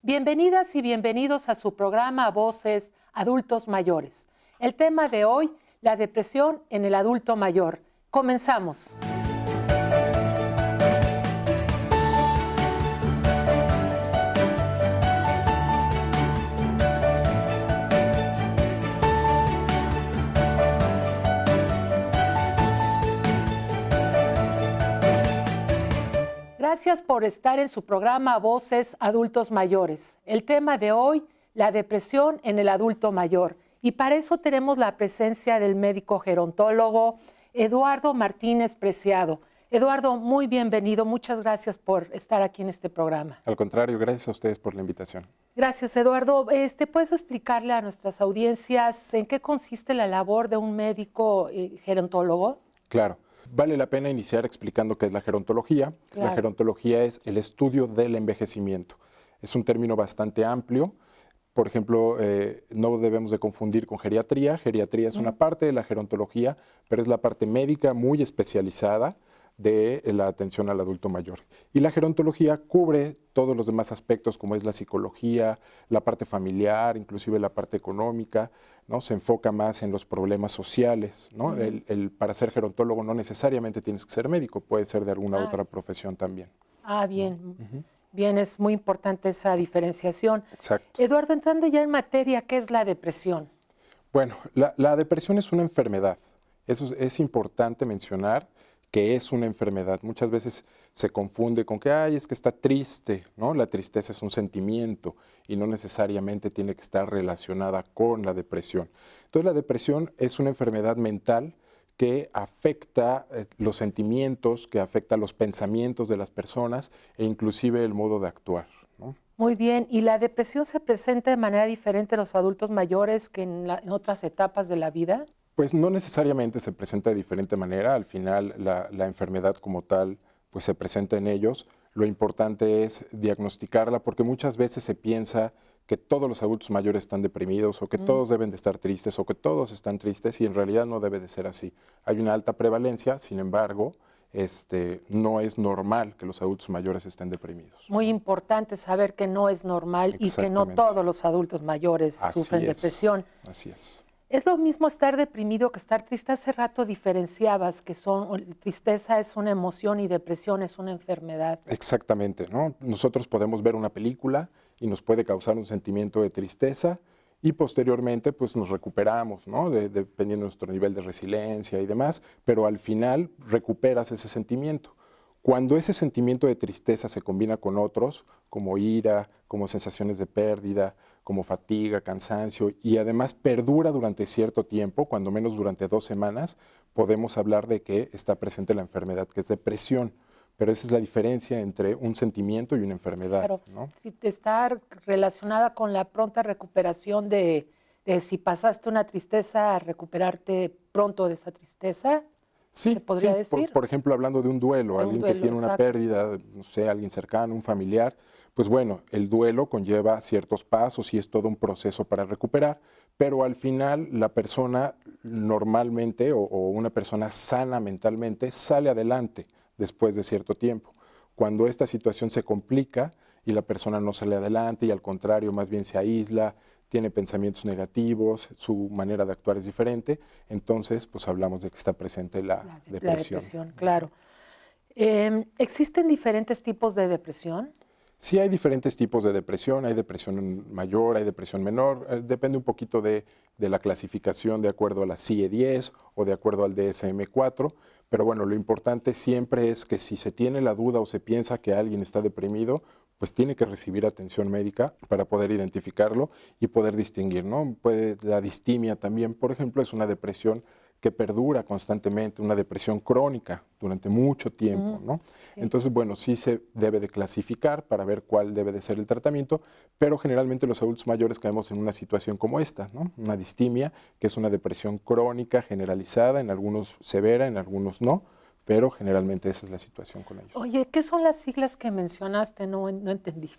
Bienvenidas y bienvenidos a su programa Voces Adultos Mayores. El tema de hoy, la depresión en el adulto mayor. Comenzamos. Gracias por estar en su programa Voces Adultos Mayores. El tema de hoy, la depresión en el adulto mayor. Y para eso tenemos la presencia del médico gerontólogo Eduardo Martínez Preciado. Eduardo, muy bienvenido. Muchas gracias por estar aquí en este programa. Al contrario, gracias a ustedes por la invitación. Gracias, Eduardo. ¿Puedes explicarle a nuestras audiencias en qué consiste la labor de un médico gerontólogo? Claro. Vale la pena iniciar explicando qué es la gerontología. Claro. La gerontología es el estudio del envejecimiento. Es un término bastante amplio. Por ejemplo, no debemos de confundir con geriatría. Geriatría es una parte de la gerontología, pero es la parte médica muy especializada de la atención al adulto mayor. Y la gerontología cubre todos los demás aspectos, como es la psicología, la parte familiar, inclusive la parte económica, ¿no? Se enfoca más en los problemas sociales, ¿no? Para ser gerontólogo no necesariamente tienes que ser médico, puede ser de alguna otra profesión también. Bien. Bien, es muy importante esa diferenciación. Exacto. Eduardo, entrando ya en materia, ¿qué es la depresión? Bueno, la depresión es una enfermedad. Eso es importante mencionar que es una enfermedad. Muchas veces se confunde con que, es que está triste, ¿no? La tristeza es un sentimiento y no necesariamente tiene que estar relacionada con la depresión. Entonces, la depresión es una enfermedad mental que afecta los sentimientos, que afecta los pensamientos de las personas e inclusive el modo de actuar, ¿no? Muy bien, ¿y la depresión se presenta de manera diferente en los adultos mayores que en otras etapas de la vida? Pues no necesariamente se presenta de diferente manera. Al final la enfermedad como tal pues se presenta en ellos. Lo importante es diagnosticarla porque muchas veces se piensa que todos los adultos mayores están deprimidos o que todos deben de estar tristes o que todos están tristes y en realidad no debe de ser así. Hay una alta prevalencia, sin embargo, no es normal que los adultos mayores estén deprimidos. Muy importante saber que no es normal y que no todos los adultos mayores sufren depresión. Así es. ¿Es lo mismo estar deprimido que estar triste? Hace rato diferenciabas que tristeza es una emoción y depresión es una enfermedad. Exactamente, ¿no? Nosotros podemos ver una película y nos puede causar un sentimiento de tristeza y posteriormente pues nos recuperamos, ¿no? Dependiendo de nuestro nivel de resiliencia y demás, pero al final recuperas ese sentimiento. Cuando ese sentimiento de tristeza se combina con otros, como ira, como sensaciones de pérdida, como fatiga, cansancio, y además perdura durante cierto tiempo, cuando menos durante 2 semanas, podemos hablar de que está presente la enfermedad, que es depresión. Pero esa es la diferencia entre un sentimiento y una enfermedad, Claro, ¿no? si está relacionada con la pronta recuperación de si pasaste una tristeza, a recuperarte pronto de esa tristeza. Sí, ¿se podría decir? Por ejemplo, hablando de un duelo, alguien que tiene una pérdida, no sé, alguien cercano, un familiar, pues bueno, el duelo conlleva ciertos pasos y es todo un proceso para recuperar, pero al final la persona normalmente o una persona sana mentalmente sale adelante después de cierto tiempo. Cuando esta situación se complica y la persona no sale adelante y al contrario más bien se aísla, tiene pensamientos negativos, su manera de actuar es diferente, entonces pues hablamos de que está presente la depresión. La depresión, claro. ¿Existen diferentes tipos de depresión? Sí, hay diferentes tipos de depresión, hay depresión mayor, hay depresión menor, depende un poquito de la clasificación de acuerdo a la CIE-10 o de acuerdo al DSM-4, pero bueno, lo importante siempre es que si se tiene la duda o se piensa que alguien está deprimido, pues tiene que recibir atención médica para poder identificarlo y poder distinguir, ¿no? La distimia también, por ejemplo, es una depresión que perdura constantemente, una depresión crónica durante mucho tiempo, ¿no? Sí. Entonces, bueno, sí se debe de clasificar para ver cuál debe de ser el tratamiento, pero generalmente los adultos mayores caemos en una situación como esta, ¿no? Una distimia, que es una depresión crónica generalizada, en algunos severa, en algunos no, pero generalmente esa es la situación con ellos. Oye, ¿qué son las siglas que mencionaste? No entendí.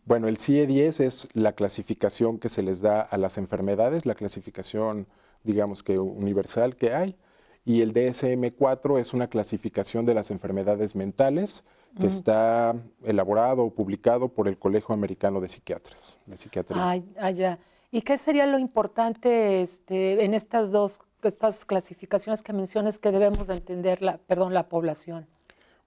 Bueno, el CIE-10 es la clasificación que se les da a las enfermedades, la clasificación, digamos que universal que hay, y el DSM-4 es una clasificación de las enfermedades mentales que está elaborado o publicado por el Colegio Americano de Psiquiatras, de Psiquiatría. Ya. ¿Y qué sería lo importante en estas estas clasificaciones que mencionas que debemos de entender la población?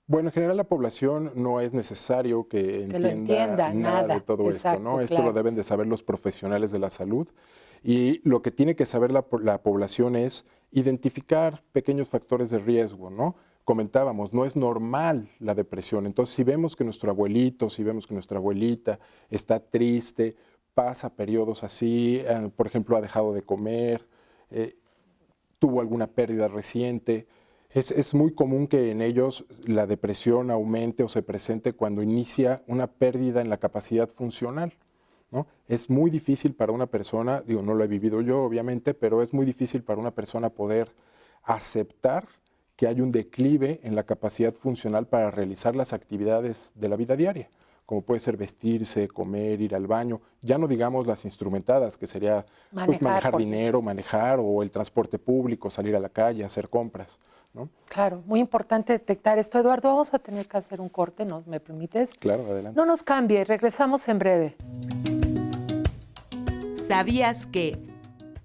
Bueno, en general la población no es necesario que Que lo entienda, nada de todo esto, exacto, ¿no? Esto lo claro. deben de saber los profesionales de la salud y lo que tiene que saber la población es identificar pequeños factores de riesgo, ¿no? Comentábamos, no es normal la depresión. Entonces, si vemos que nuestro abuelito, si vemos que nuestra abuelita está triste, pasa periodos así, por ejemplo, ha dejado de comer, tuvo alguna pérdida reciente, es muy común que en ellos la depresión aumente o se presente cuando inicia una pérdida en la capacidad funcional, ¿no? Es muy difícil para una persona, digo, no lo he vivido yo obviamente, pero es muy difícil para una persona poder aceptar que hay un declive en la capacidad funcional para realizar las actividades de la vida diaria, como puede ser vestirse, comer, ir al baño, ya no digamos las instrumentadas, que sería pues, manejar Por ejemplo. dinero, manejar o el transporte público, salir a la calle, hacer compras, ¿no? Claro, muy importante detectar esto. Eduardo, vamos a tener que hacer un corte, ¿no? ¿Me permites? Claro, adelante. No nos cambie, regresamos en breve. ¿Sabías que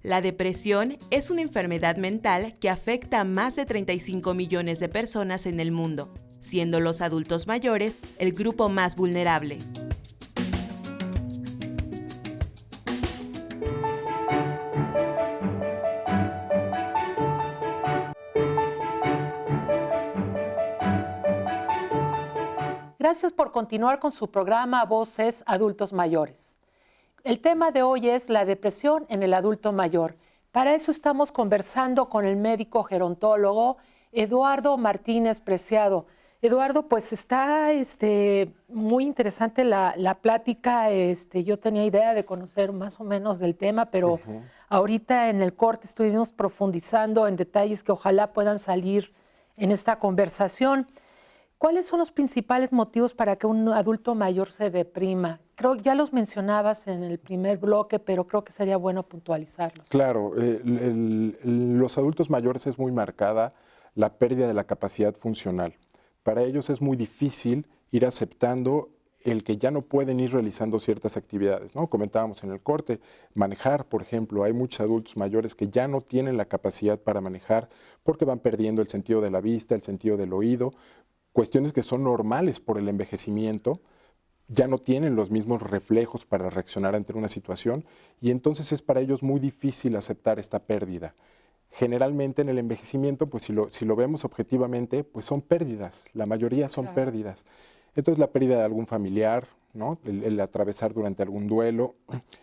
la depresión es una enfermedad mental que afecta a más de 35 millones de personas en el mundo, siendo los adultos mayores el grupo más vulnerable? Gracias por continuar con su programa Voces Adultos Mayores. El tema de hoy es la depresión en el adulto mayor. Para eso estamos conversando con el médico gerontólogo Eduardo Martínez Preciado. Eduardo, pues está muy interesante la plática. Yo tenía idea de conocer más o menos del tema, pero ahorita en el corte estuvimos profundizando en detalles que ojalá puedan salir en esta conversación. ¿Cuáles son los principales motivos para que un adulto mayor se deprima? Creo que ya los mencionabas en el primer bloque, pero creo que sería bueno puntualizarlos. Claro, los adultos mayores es muy marcada la pérdida de la capacidad funcional. Para ellos es muy difícil ir aceptando el que ya no pueden ir realizando ciertas actividades, ¿no? Comentábamos en el corte, manejar, por ejemplo, hay muchos adultos mayores que ya no tienen la capacidad para manejar porque van perdiendo el sentido de la vista, el sentido del oído, cuestiones que son normales por el envejecimiento, ya no tienen los mismos reflejos para reaccionar ante una situación y entonces es para ellos muy difícil aceptar esta pérdida. Generalmente en el envejecimiento, pues si lo vemos objetivamente, pues son pérdidas, la mayoría son pérdidas. Entonces la pérdida de algún familiar, ¿no? El atravesar durante algún duelo,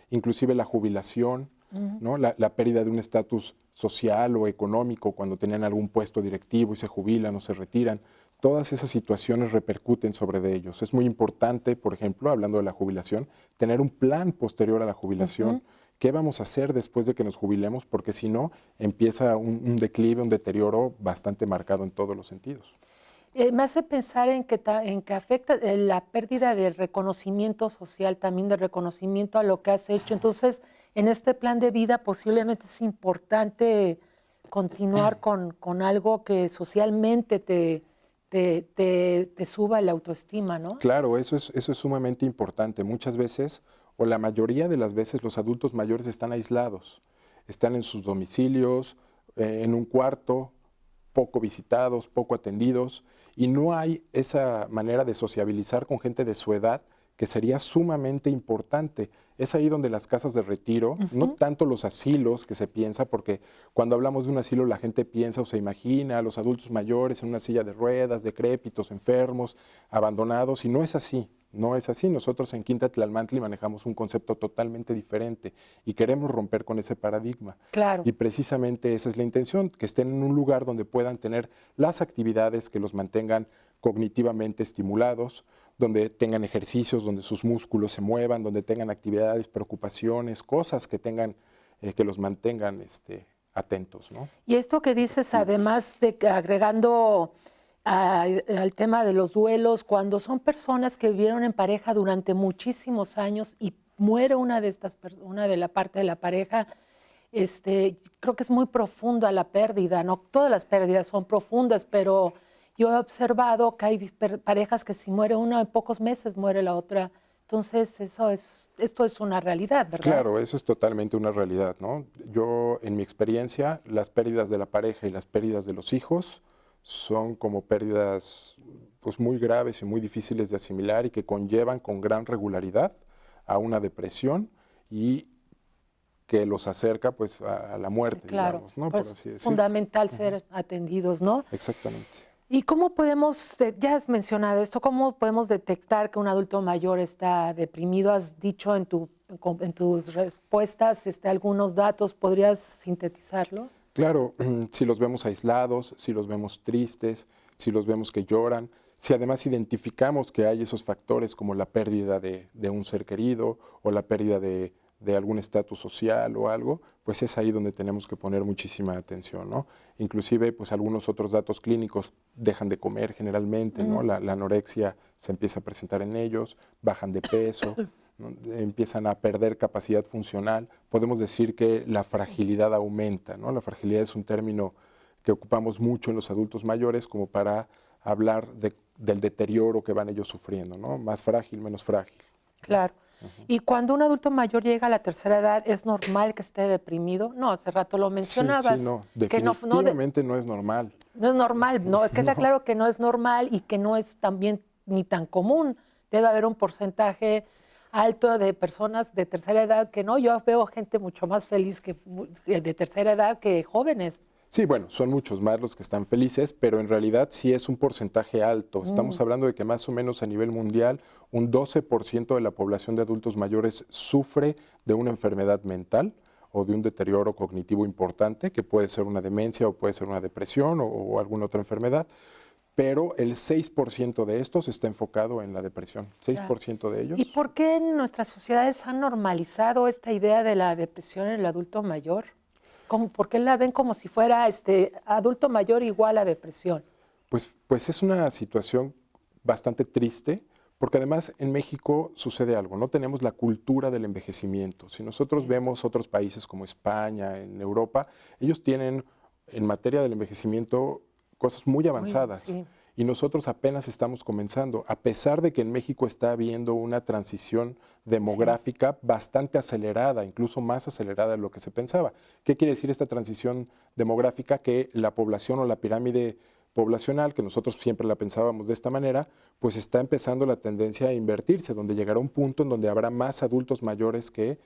inclusive la jubilación, ¿no? La pérdida de un estatus social o económico cuando tenían algún puesto directivo y se jubilan o se retiran. Todas esas situaciones repercuten sobre de ellos. Es muy importante, por ejemplo, hablando de la jubilación, tener un plan posterior a la jubilación. ¿Qué vamos a hacer después de que nos jubilemos? Porque si no, empieza un declive, un deterioro bastante marcado en todos los sentidos. Me hace pensar en que afecta la pérdida de reconocimiento social, también de reconocimiento a lo que has hecho. Entonces, en este plan de vida posiblemente es importante continuar con algo que socialmente te suba la autoestima, ¿no? Claro, eso es sumamente importante. Muchas veces, o la mayoría de las veces, los adultos mayores están aislados. Están en sus domicilios, en un cuarto, poco visitados, poco atendidos, y no hay esa manera de sociabilizar con gente de su edad que sería sumamente importante. Es ahí donde las casas de retiro, no tanto los asilos que se piensa, porque cuando hablamos de un asilo la gente piensa o se imagina a los adultos mayores en una silla de ruedas, decrépitos, enfermos, abandonados, y no es así. No es así. Nosotros en Quinta Tlalmantli manejamos un concepto totalmente diferente y queremos romper con ese paradigma. Claro. Y precisamente esa es la intención, que estén en un lugar donde puedan tener las actividades que los mantengan cognitivamente estimulados, donde tengan ejercicios, donde sus músculos se muevan, donde tengan actividades, preocupaciones, cosas que tengan, que los mantengan atentos, ¿no? Y esto que dices, además de que agregando al tema de los duelos, cuando son personas que vivieron en pareja durante muchísimos años y muere una de la parte de la pareja, creo que es muy profunda la pérdida, ¿no? Todas las pérdidas son profundas, pero yo he observado que hay parejas que si muere una en pocos meses muere la otra. Entonces, esto es una realidad, ¿verdad? Claro, eso es totalmente una realidad, ¿no? Yo, en mi experiencia, las pérdidas de la pareja y las pérdidas de los hijos son como pérdidas pues, muy graves y muy difíciles de asimilar y que conllevan con gran regularidad a una depresión y que los acerca pues, a la muerte, Claro, digamos, ¿no? pues, Por así decirlo. fundamental ser atendidos, ¿no? Exactamente. ¿Y cómo podemos, ya has mencionado esto, cómo podemos detectar que un adulto mayor está deprimido? Has dicho en tus respuestas algunos datos, ¿podrías sintetizarlo? Claro, si los vemos aislados, si los vemos tristes, si los vemos que lloran, si además identificamos que hay esos factores como la pérdida de un ser querido o la pérdida de algún estatus social o algo, pues es ahí donde tenemos que poner muchísima atención, ¿no? Inclusive, pues algunos otros datos clínicos, dejan de comer generalmente, ¿no? La anorexia se empieza a presentar en ellos, bajan de peso, ¿no? Empiezan a perder capacidad funcional. Podemos decir que la fragilidad aumenta, ¿no? La fragilidad es un término que ocupamos mucho en los adultos mayores como para hablar del deterioro que van ellos sufriendo, ¿no? Más frágil, menos frágil. Claro. Y cuando un adulto mayor llega a la tercera edad, ¿es normal que esté deprimido? No, hace rato lo mencionabas. Sí, no, que definitivamente no es normal. no es normal, no, queda claro que no es normal y que no es también ni tan común. Debe haber un porcentaje alto de personas de tercera edad que no. Yo veo gente mucho más feliz de tercera edad que jóvenes. Sí, bueno, son muchos más los que están felices, pero en realidad sí es un porcentaje alto. Estamos hablando de que más o menos a nivel mundial un 12% de la población de adultos mayores sufre de una enfermedad mental o de un deterioro cognitivo importante, que puede ser una demencia o puede ser una depresión o alguna otra enfermedad, pero el 6% de estos está enfocado en la depresión, 6% de ellos. ¿Y por qué en nuestras sociedades han normalizado esta idea de la depresión en el adulto mayor? ¿Por qué la ven como si fuera adulto mayor igual a depresión? Pues es una situación bastante triste, porque además en México sucede algo, no tenemos la cultura del envejecimiento. Si nosotros vemos otros países como España, en Europa, ellos tienen en materia del envejecimiento cosas muy avanzadas. Sí. Y nosotros apenas estamos comenzando, a pesar de que en México está habiendo una transición demográfica bastante acelerada, incluso más acelerada de lo que se pensaba. ¿Qué quiere decir esta transición demográfica? Que la población o la pirámide poblacional, que nosotros siempre la pensábamos de esta manera, pues está empezando la tendencia a invertirse, donde llegará un punto en donde habrá más adultos mayores que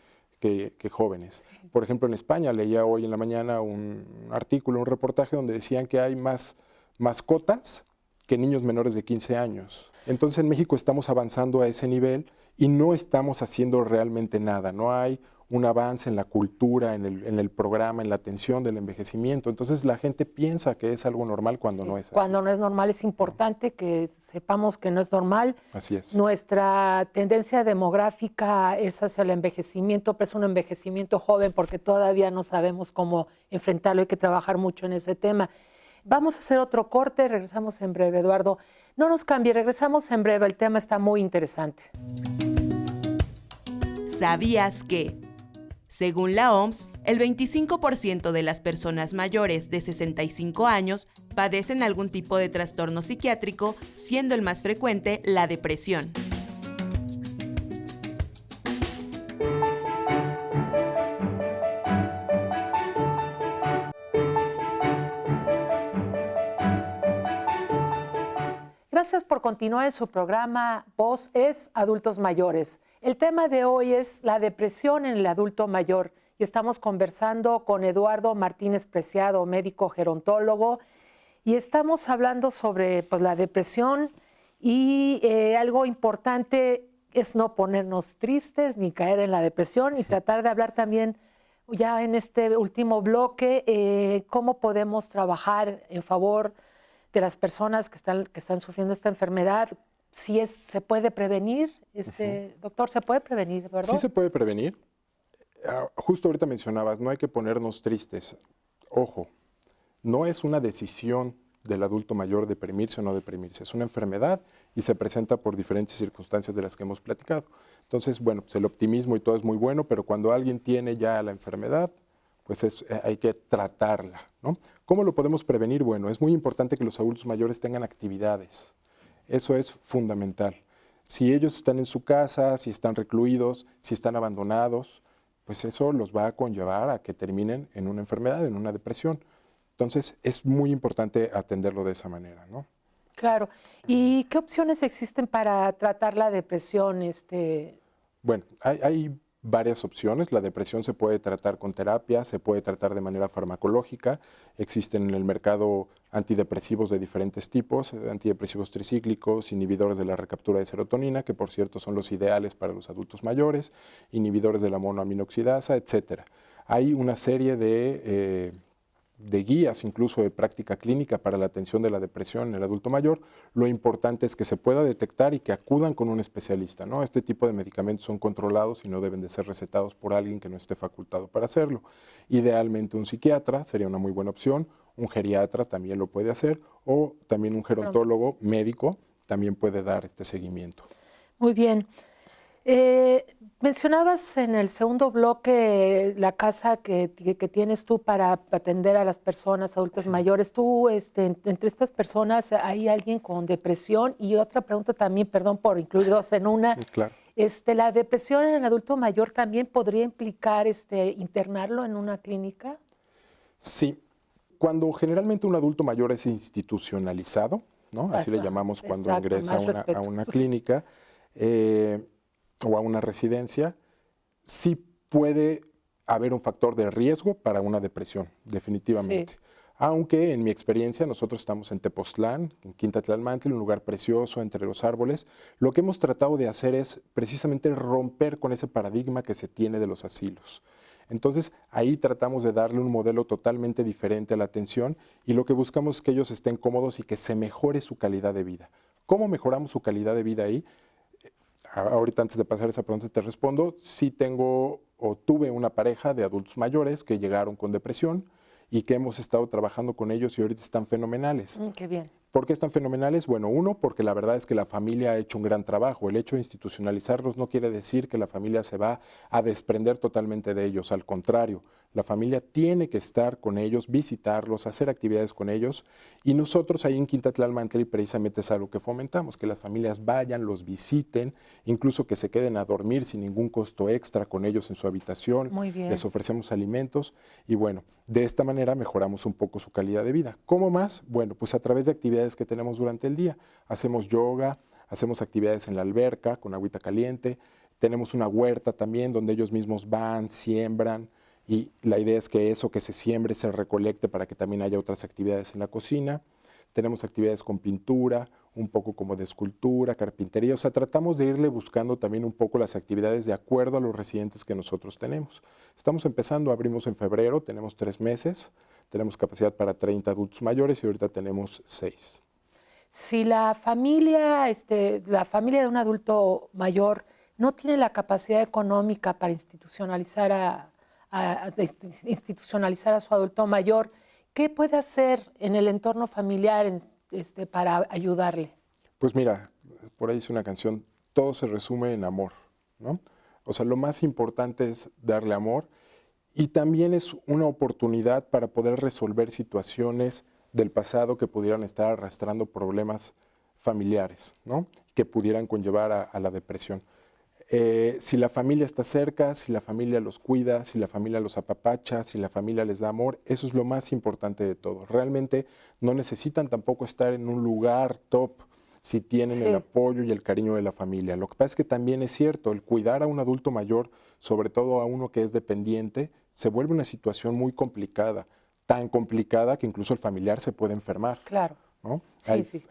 jóvenes. Por ejemplo, en España leía hoy en la mañana un artículo, un reportaje donde decían que hay más mascotas que niños menores de 15 años. Entonces en México estamos avanzando a ese nivel y no estamos haciendo realmente nada. No hay un avance en la cultura, en el programa, en la atención del envejecimiento. Entonces la gente piensa que es algo normal cuando no es así. Cuando no es normal es importante que sepamos que no es normal. Así es. Nuestra tendencia demográfica es hacia el envejecimiento, pero es un envejecimiento joven porque todavía no sabemos cómo enfrentarlo. Hay que trabajar mucho en ese tema. Vamos a hacer otro corte, regresamos en breve, Eduardo. No nos cambie, regresamos en breve, el tema está muy interesante. ¿Sabías que? Según la OMS, el 25% de las personas mayores de 65 años padecen algún tipo de trastorno psiquiátrico, siendo el más frecuente la depresión. Gracias por continuar en su programa Voz es Adultos Mayores. El tema de hoy es la depresión en el adulto mayor y estamos conversando con Eduardo Martínez Preciado, médico gerontólogo, y estamos hablando sobre la depresión y algo importante es no ponernos tristes ni caer en la depresión y tratar de hablar también ya en este último bloque cómo podemos trabajar en favor de las personas que están sufriendo esta enfermedad. Si se puede prevenir, doctor, ¿se puede prevenir, verdad? Sí se puede prevenir. Justo ahorita mencionabas, no hay que ponernos tristes. Ojo, no es una decisión del adulto mayor deprimirse o no deprimirse. Es una enfermedad y se presenta por diferentes circunstancias de las que hemos platicado. Entonces, bueno, pues el optimismo y todo es muy bueno, pero cuando alguien tiene ya la enfermedad, pues hay que tratarla, ¿no? ¿Cómo lo podemos prevenir? Bueno, es muy importante que los adultos mayores tengan actividades. Eso es fundamental. Si ellos están en su casa, si están recluidos, si están abandonados, pues eso los va a conllevar a que terminen en una enfermedad, en una depresión. Entonces, es muy importante atenderlo de esa manera, ¿no? Claro. ¿Y qué opciones existen para tratar la depresión? Bueno, hay varias opciones. La depresión se puede tratar con terapia, se puede tratar de manera farmacológica. Existen en el mercado antidepresivos de diferentes tipos, antidepresivos tricíclicos, inhibidores de la recaptura de serotonina, que por cierto son los ideales para los adultos mayores, inhibidores de la monoaminoxidasa, etcétera. Hay una serie de guías, incluso de práctica clínica para la atención de la depresión en el adulto mayor. Lo importante es que se pueda detectar y que acudan con un especialista, ¿no? Este tipo de medicamentos son controlados y no deben de ser recetados por alguien que no esté facultado para hacerlo. Idealmente un psiquiatra sería una muy buena opción, un geriatra también lo puede hacer, o también un gerontólogo médico también puede dar este seguimiento. Muy bien. Mencionabas en el segundo bloque la casa que tienes tú para atender a las personas adultas mayores. ¿Tú, entre estas personas, hay alguien con depresión? Y otra pregunta también, perdón por incluir dos en una. Claro. ¿La depresión en el adulto mayor también podría implicar internarlo en una clínica? Sí. Cuando generalmente un adulto mayor es institucionalizado, ¿no? Así le llamamos cuando ingresa a una clínica, o a una residencia, sí puede haber un factor de riesgo para una depresión, definitivamente. Sí. Aunque en mi experiencia, nosotros estamos en Tepoztlán, en Quinta Tlalmantli, un lugar precioso entre los árboles. Lo que hemos tratado de hacer es precisamente romper con ese paradigma que se tiene de los asilos. Entonces, ahí tratamos de darle un modelo totalmente diferente a la atención y lo que buscamos es que ellos estén cómodos y que se mejore su calidad de vida. ¿Cómo mejoramos su calidad de vida ahí? Ahorita antes de pasar esa pregunta te respondo, sí tengo o tuve una pareja de adultos mayores que llegaron con depresión y que hemos estado trabajando con ellos y ahorita están fenomenales. Qué bien. ¿Por qué están fenomenales? Bueno, uno, porque la verdad es que la familia ha hecho un gran trabajo. El hecho de institucionalizarlos no quiere decir que la familia se va a desprender totalmente de ellos. Al contrario, la familia tiene que estar con ellos, visitarlos, hacer actividades con ellos. Y nosotros ahí en Quinta Tlalmantli precisamente es algo que fomentamos, que las familias vayan, los visiten, incluso que se queden a dormir sin ningún costo extra con ellos en su habitación. Muy bien. Les ofrecemos alimentos y bueno, de esta manera mejoramos un poco su calidad de vida. ¿Cómo más? Bueno, pues a través de actividades que tenemos durante el día. Hacemos yoga, hacemos actividades en la alberca con agüita caliente, tenemos una huerta también donde ellos mismos van, siembran y la idea es que eso que se siembre se recolecte para que también haya otras actividades en la cocina. Tenemos actividades con pintura, un poco como de escultura, carpintería, o sea, tratamos de irle buscando también un poco las actividades de acuerdo a los residentes que nosotros tenemos. Estamos empezando, abrimos en febrero, tenemos 3 meses, tenemos capacidad para 30 adultos mayores y ahorita tenemos 6. Si la familia de un adulto mayor no tiene la capacidad económica para institucionalizar a su adulto mayor, ¿qué puede hacer en el entorno familiar para ayudarle? Pues mira, por ahí dice una canción, todo se resume en amor, ¿no? O sea, lo más importante es darle amor y también es una oportunidad para poder resolver situaciones del pasado que pudieran estar arrastrando problemas familiares, ¿no? Que pudieran conllevar a la depresión. Si la familia está cerca, si la familia los cuida, si la familia los apapacha, si la familia les da amor, eso es lo más importante de todo. Realmente no necesitan tampoco estar en un lugar top si tienen el apoyo y el cariño de la familia. Lo que pasa es que también es cierto, el cuidar a un adulto mayor, sobre todo a uno que es dependiente, se vuelve una situación muy complicada, tan complicada que incluso el familiar se puede enfermar. Claro. ¿No?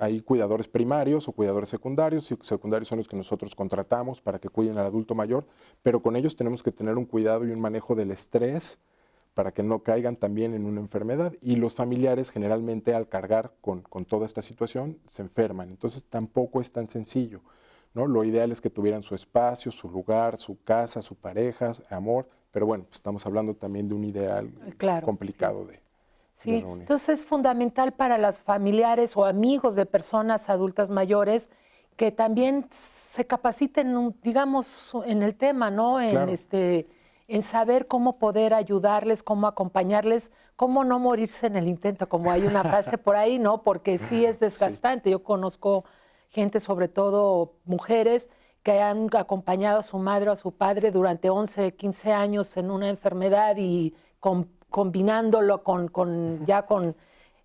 Hay cuidadores primarios o cuidadores secundarios, y secundarios son los que nosotros contratamos para que cuiden al adulto mayor, pero con ellos tenemos que tener un cuidado y un manejo del estrés para que no caigan también en una enfermedad. Y los familiares generalmente al cargar con toda esta situación se enferman, entonces tampoco es tan sencillo, ¿no? Lo ideal es que tuvieran su espacio, su lugar, su casa, su pareja, amor, pero bueno, pues estamos hablando también de un ideal complicado de reunir. Entonces es fundamental para las familiares o amigos de personas adultas mayores que también se capaciten, digamos, en el tema, ¿no? Claro. en saber cómo poder ayudarles, cómo acompañarles, cómo no morirse en el intento, como hay una frase por ahí, ¿no? Porque sí es desgastante. Sí. Yo conozco gente, sobre todo mujeres, que han acompañado a su madre o a su padre durante 11, 15 años en una enfermedad y combinándolo con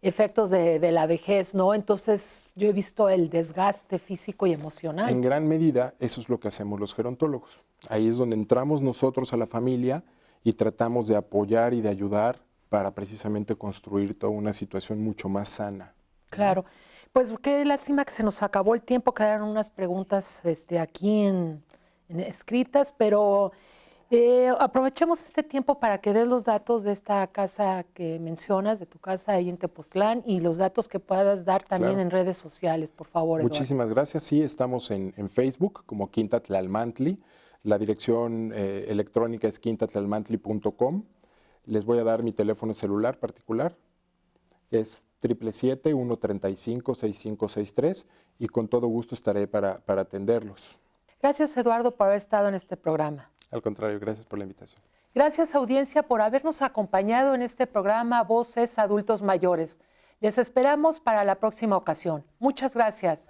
efectos de la vejez, ¿no? Entonces yo he visto el desgaste físico y emocional. En gran medida, eso es lo que hacemos los gerontólogos. Ahí es donde entramos nosotros a la familia y tratamos de apoyar y de ayudar para precisamente construir toda una situación mucho más sana. Claro. Pues qué lástima que se nos acabó el tiempo, quedaron unas preguntas aquí en escritas, pero aprovechemos este tiempo para que des los datos de esta casa que mencionas, de tu casa ahí en Tepoztlán, y los datos que puedas dar también en redes sociales, por favor, Eduardo. Muchísimas gracias. Sí, estamos en Facebook como Quinta Tlalmantli. La dirección electrónica es quintatlalmantli.com. Les voy a dar mi teléfono celular particular. Es 777-135-6563 y con todo gusto estaré para atenderlos. Gracias, Eduardo, por haber estado en este programa. Al contrario, gracias por la invitación. Gracias, audiencia, por habernos acompañado en este programa Voces Adultos Mayores. Les esperamos para la próxima ocasión. Muchas gracias.